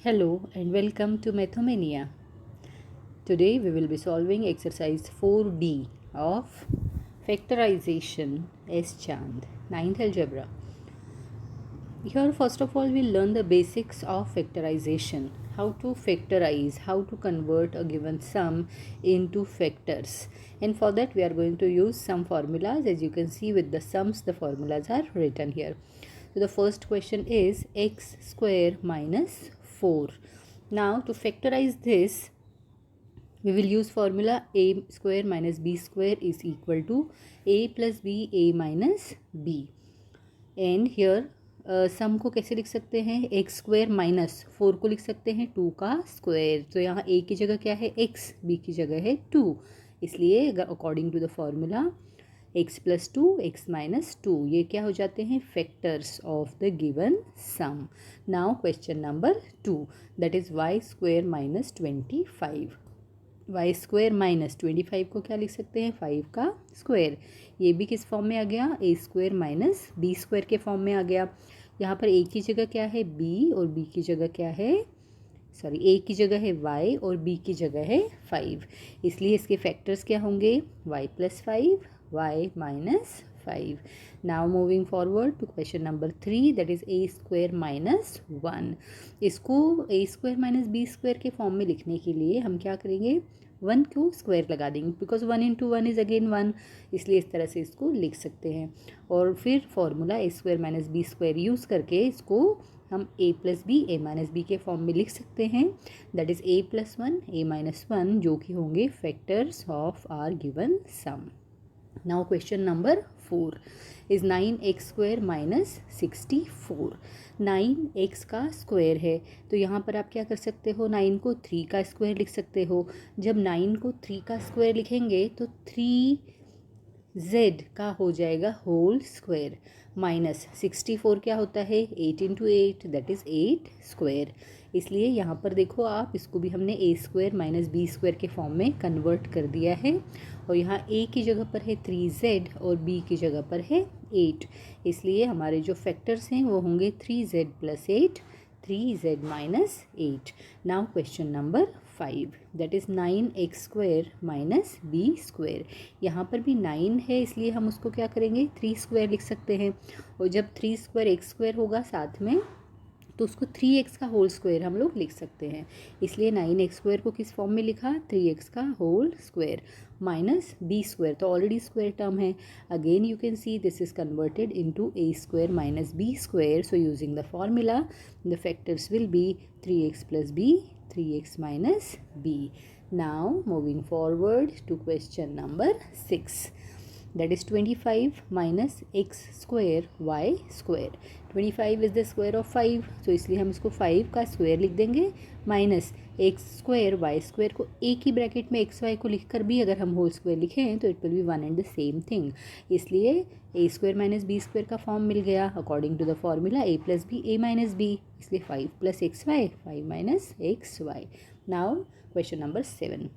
Hello and welcome to Mathomania. Today we will be solving exercise 4D of factorization S. Chand, 9th algebra. Here first of all we'll learn the basics of factorization, how to factorize, how to convert a given sum into factors. And for that we are going to use some formulas. As you can see with the sums, the formulas are written here. So the first question is x square minus 4. Now to factorize this, we will use formula a square minus b square is equal to a plus b a minus b. And here sum को कैसे लिख सकते हैं, x square minus 4 को लिख सकते हैं 2 का स्क्वायर. तो यहाँ a की जगह क्या है x, b की जगह है 2. इसलिए अगर according to the formula x plus 2 x minus 2 ये क्या हो जाते हैं, factors of the given sum. Now question number 2 that is y square minus 25. Y square minus 25 को क्या लिख सकते हैं, 5 का स्क्वायर. ये भी किस फॉर्म में आ गया, a square minus B square के फॉर्म में आ गया. यहाँ पर ए की जगह क्या है बी और बी की जगह क्या है, सॉरी ए की जगह है y और b की जगह है 5. इसलिए इसके फैक्टर्स क्या होंगे, y plus 5 y minus 5. Now moving forward to question number 3 that is A square minus 1. इसको A square minus B square के फॉर्म में लिखने के लिए हम क्या करेंगे, 1 को स्क्वायर लगा देंगे बिकॉज 1 इंटू 1 इज़ अगेन 1. इसलिए इस तरह से इसको लिख सकते हैं. और फिर formula A square minus B square use करके इसको हम a plus B A minus B के फॉर्म में लिख सकते हैं. That is a plus 1 a minus 1 जो कि होंगे factors of are given sum. Now question number 4 is 9x square minus 64. 9x का स्क्वायर है तो यहाँ पर आप क्या कर सकते हो, 9 को 3 का स्क्वायर लिख सकते हो. जब 9 को 3 का स्क्वायर लिखेंगे तो 3z का हो जाएगा होल स्क्वायर माइनस 64 क्या होता है 8 इंटू 8 दैट इज़ 8 स्क्वायर. इसलिए यहाँ पर देखो आप, इसको भी हमने ए स्क्वायर माइनस बी स्क्वायर के फॉर्म में कन्वर्ट कर दिया है. और यहाँ a की जगह पर है 3z और b की जगह पर है 8. इसलिए हमारे जो फैक्टर्स हैं वो होंगे 3z plus 8 3z minus 8. Now question number 5 that is 9x square minus B square. यहाँ पर भी 9 है इसलिए हम उसको क्या करेंगे 3 स्क्वायर लिख सकते हैं. और जब 3 स्क्वायर एक्स स्क्वायर होगा साथ में तो उसको 3x का होल स्क्वायर हम लोग लिख सकते हैं. इसलिए 9x स्क्वायर को किस फॉर्म में लिखा, 3x का whole square minus B square, तो ऑलरेडी स्क्वायर टर्म है. Again you can see this is converted into A square minus B square. So using the formula the factors will be 3x plus B 3x minus B. Now moving forward to question number 6 that is 25 minus x square y square. 25 is the square of 5 so इसलिए हम इसको 5 का square लिख देंगे minus X square Y square को एक ही bracket में एक्स वाई को लिख कर भी अगर हम होल स्क्वायर लिखें तो it will be one and the same thing. इसलिए A square minus B square का फॉर्म मिल गया according to the formula A plus B A minus B. इसलिए 5 plus X Y 5 minus X Y. Now question number 7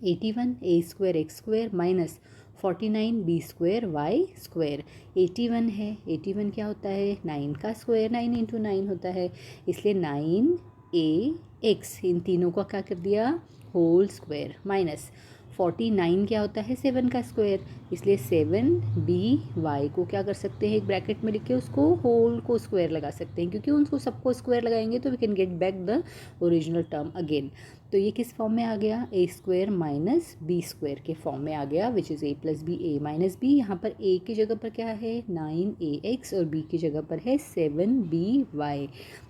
81 A square X square minus 49 B square Y square. 81 है, 81 क्या होता है 9 का square 9 into 9 होता है. इसलिए 9 ए एक्स इन तीनों का क्या कर दिया होल स्क्वायर माइनस 49 क्या होता है 7 का स्क्वायर. इसलिए 7 बी वाई को क्या कर सकते हैं एक ब्रैकेट में लिख के उसको होल को स्क्वायर लगा सकते हैं क्योंकि उनको सबको स्क्वायर लगाएंगे तो we can get back the original term again. तो ये किस फॉर्म में आ गया, a square minus B square के फॉर्म में आ गया which is A plus B A minus b. यहाँ पर ए की जगह पर क्या है 9 ए एक्स और बी की जगह पर है 7 बी वाई.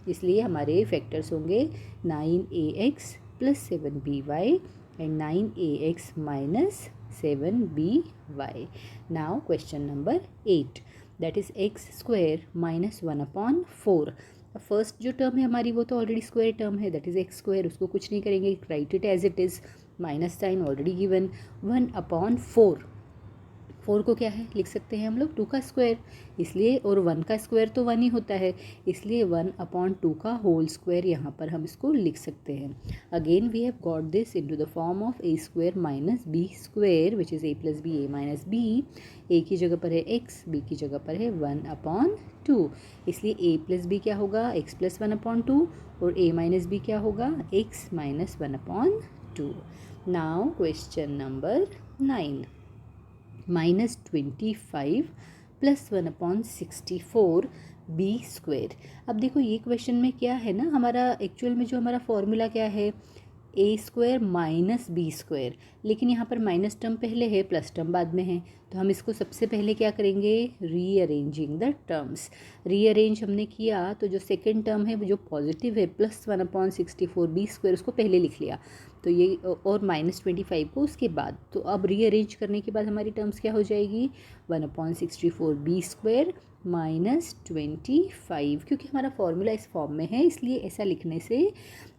इसलिए हमारे फैक्टर्स होंगे 9 A X plus 7 B Y and 9ax minus 7by. Now question number 8 that is x square minus 1 upon 4. First जो टर्म है हमारी वो तो ऑलरेडी स्क्वायर टर्म है दैट इज़ एक्स स्क्वायर, उसको कुछ नहीं करेंगे right it as it is. Minus sign already given 1 upon 4. 4 को क्या है लिख सकते हैं हम लोग 2 का स्क्वायर, इसलिए और 1 का स्क्वायर तो 1 ही होता है, इसलिए 1/2 का होल स्क्वायर यहाँ पर हम इसको लिख सकते हैं। Again we have got this into the form of a square minus b square which is a plus B A minus B. A की जगह पर है x, b की जगह पर है 1/2, इसलिए a प्लस बी क्या होगा x प्लस 1/2 और a माइनस बी क्या होगा x minus 1/2। Now question number 9, -25 plus 1/64 b square. अब देखो ये क्वेश्चन में क्या है ना, हमारा एक्चुअल में जो हमारा फॉर्मूला क्या है ए स्क्वायर माइनस बी स्क्वायर, लेकिन यहाँ पर माइनस टर्म पहले है प्लस टर्म बाद में है, तो हम इसको सबसे पहले क्या करेंगे रीअरेंजिंग द टर्म्स। रीअरेंज हमने किया तो जो सेकेंड टर्म है जो पॉजिटिव है प्लस 1/64 बी स्क्वायर उसको पहले लिख लिया, तो ये और -25 को उसके बाद, तो अब रीअरेंज करने के बाद हमारी टर्म्स क्या हो जाएगी 1/64 बी स्क्वायर -25, क्योंकि हमारा फॉर्मूला इस फॉर्म में है इसलिए ऐसा लिखने से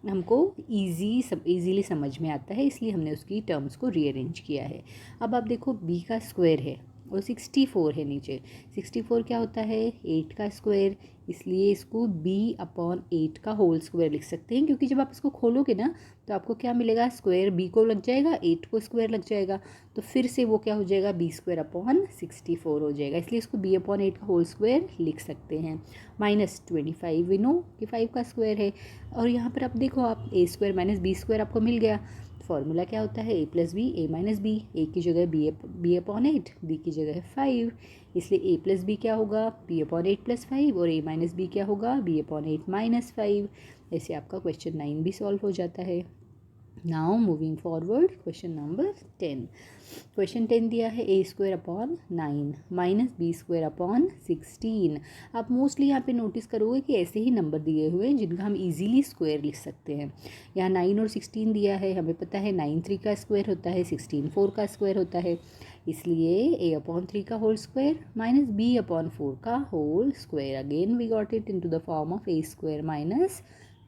हमको ईजीली समझ में आता है, इसलिए हमने उसकी टर्म्स को रीअरेंज किया है। अब आप देखो b का स्क्वायर है और 64 है नीचे, 64 क्या होता है 8 का स्क्वायर, इसलिए इसको b/8 का होल स्क्वायर लिख सकते हैं, क्योंकि जब आप इसको खोलोगे ना तो आपको क्या मिलेगा स्क्वायर b को लग जाएगा 8 को स्क्वायर लग जाएगा, तो फिर से वो क्या हो जाएगा b²/64 हो जाएगा, इसलिए इसको b/8 का होल स्क्वायर लिख सकते हैं। -25 वी नो कि 5 का स्क्वायर है, और यहाँ पर आप देखो आप a square minus B square आपको मिल गया, फॉर्मूला क्या होता है a plus B A minus B, A की जगह b/8, बी की जगह है 5, इसलिए a प्लस बी क्या होगा b/8 + 5 और a माइनस बी क्या होगा b/8 - 5। ऐसे आपका क्वेश्चन 9 भी सॉल्व हो जाता है। Now moving forward question number 10। Question 10 दिया है a² -9 -b² आप मोस्टली यहाँ पे नोटिस करोगे कि ऐसे ही नंबर दिए हुए हैं जिनका हम इजीली स्क्वायर लिख सकते हैं। यहाँ 9 और 16 दिया है, हमें पता है 9 3 का स्क्वायर होता है, 16 4 का स्क्वायर होता है, इसलिए a/3 का होल स्क्वायर माइनस b/4 का whole square. Again we got it into the form of a² minus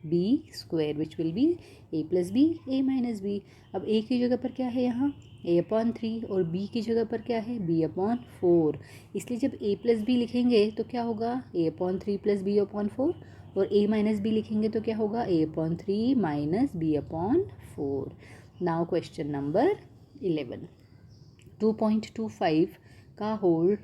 b square which will be a plus B A minus b. अब a की जगह पर क्या है यहाँ a/3 और b की जगह पर क्या है b/4, इसलिए जब a प्लस बी लिखेंगे तो क्या होगा a/3 प्लस b/4, और a माइनस बी लिखेंगे तो क्या होगा a/3 minus b/4। Now question number 11, 2.25 का whole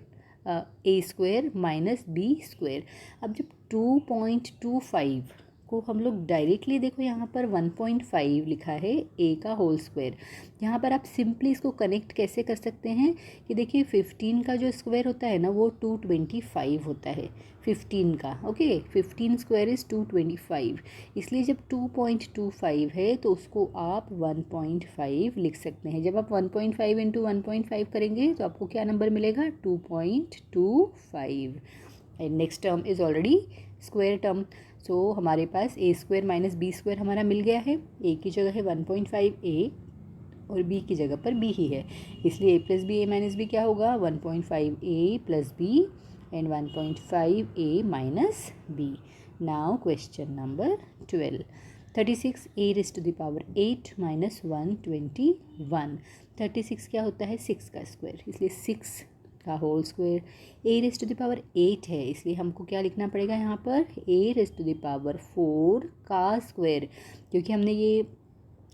a² minus B square. अब जब 2.25 को हम लोग डायरेक्टली देखो यहाँ पर 1.5 लिखा है a का होल स्क्वायर, यहाँ पर आप सिंपली इसको कनेक्ट कैसे कर सकते हैं कि देखिए 15 का जो स्क्वायर होता है ना वो 225 होता है 15 का, ओके 15 स्क्वायर इज़ 225, इसलिए जब 2.25 है तो उसको आप 1.5 लिख सकते हैं। जब आप 1.5 इंटू 1.5 करेंगे तो आपको क्या नंबर मिलेगा 2.25, and next term is already square term, so हमारे पास a² माइनस बी स्क्वायर हमारा मिल गया है, a की जगह है 1.5 a और b की जगह पर b ही है, इसलिए a plus B A minus b क्या होगा 1.5 a plus b and 1.5 a minus b। Now question number 12, 36 a⁻8 minus 121, 36 क्या होता है 6 का स्क्वायर, इसलिए 6 का होल स्क्वायर, a⁻8 है इसलिए हमको क्या लिखना पड़ेगा यहाँ पर a⁻4 का स्क्वायर, क्योंकि हमने ये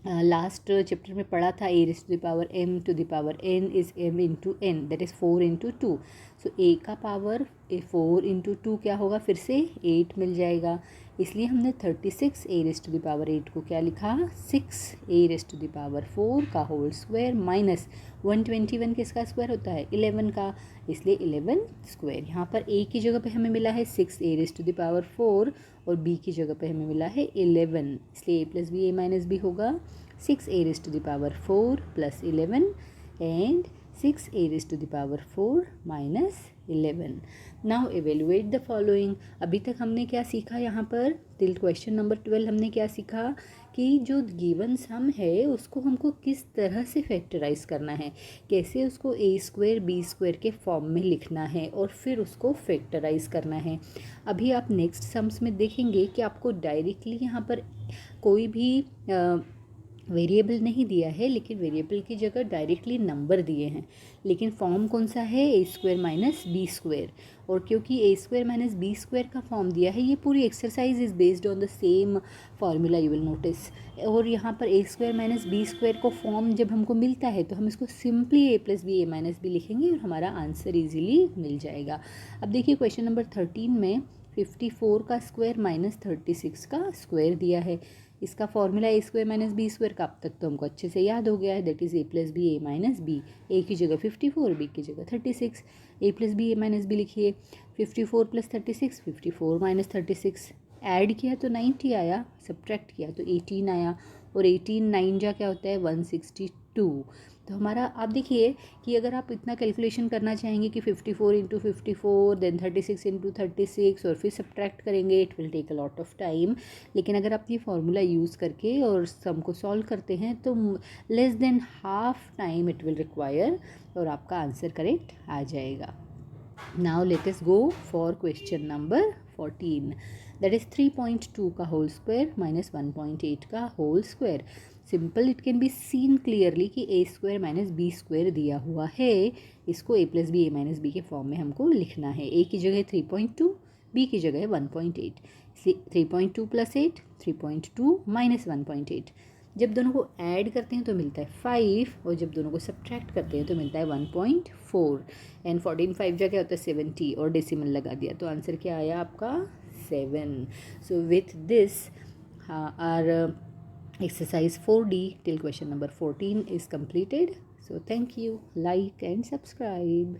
लास्ट चैप्टर में पढ़ा था a⁻m⁴n is m into n, that is 4 into 2, so a का पावर 4 इंटू 2 क्या होगा फिर से 8 मिल जाएगा, इसलिए हमने 36 a⁻8 को क्या लिखा 6 a⁻4 का होल स्क्वायर माइनस 121 किसका स्क्वायर होता है 11 का, इसलिए 11 स्क्वायर। यहाँ पर a की जगह पे हमें मिला है 6 a⁻4 और b की जगह पे हमें मिला है 11, इसलिए a plus B A minus b होगा 6 a⁻4 plus 11 and 6 a⁻4 minus 11। Now evaluate the following. अभी तक हमने क्या सीखा यहाँ पर टिल क्वेश्चन नंबर 12 हमने क्या सीखा कि जो गिवन सम है उसको हमको किस तरह से फैक्टराइज करना है, कैसे उसको a² b² के फॉर्म में लिखना है और फिर उसको फैक्टराइज करना है। अभी आप नेक्स्ट सम्स में देखेंगे कि आपको डायरेक्टली यहाँ पर कोई भी वेरिएबल नहीं दिया है, लेकिन वेरिएबल की जगह डायरेक्टली नंबर दिए हैं, लेकिन फॉर्म कौन सा है, ए स्क्वायर माइनस बी स्क्वायर। और क्योंकि ए स्क्वायर माइनस बी स्क्वायर का फॉर्म दिया है, ये पूरी exercise is based on the same formula, you will notice. और यहाँ पर ए स्क्वायर माइनस बी स्क्वायर को फॉर्म जब हमको मिलता है तो हम इसको सिंपली ए प्लस बी ए माइनस बी लिखेंगे और हमारा आंसर ईजिली मिल जाएगा। अब देखिए क्वेश्चन नंबर 13 में 54 का स्क्वायर माइनस 36 का स्क्वायर दिया है। इसका formula A square minus B square का अब तक तो हमको अच्छे से याद हो गया है, that is A plus B A minus B. A की जगह 54, बी की जगह 36। A plus B A minus B लिखिए। 54 प्लस 36, 54 माइनस 36। ऐड किया तो 90 आया, सब्ट्रैक्ट किया तो 18 आया, और 18 9 जा क्या होता है 162। तो हमारा आप देखिए कि अगर आप इतना कैलकुलेशन करना चाहेंगे कि 54 इंटू 54 देन 36 इंटू 36 और फिर सब्ट्रैक्ट करेंगे, it will take a lot of time. लेकिन अगर आप ये फार्मूला यूज़ करके और सम को सॉल्व करते हैं तो less than half time it will require और आपका आंसर करेक्ट आ जाएगा। Now let us go for question number 14, that is 3.2 का होल स्क्वायर माइनस 1.8 का whole square. Simple, it can be seen clearly कि a square minus B square दिया हुआ है, इसको a plus B A minus B के form में हमको लिखना है। ए की जगह 3.2, बी की जगह 1.8। 3.2 प्लस 8, 3.2 माइनस 1.8। जब दोनों को ऐड करते हैं तो मिलता है 5, और जब दोनों को सब्ट्रैक्ट करते हैं तो मिलता है 1.4। एंड 14 5 जा क्या होता है 70, और डेसिमल लगा दिया तो आंसर क्या आया आपका 7। So with this our exercise 4D till question number 14 is completed. So thank you, like and subscribe.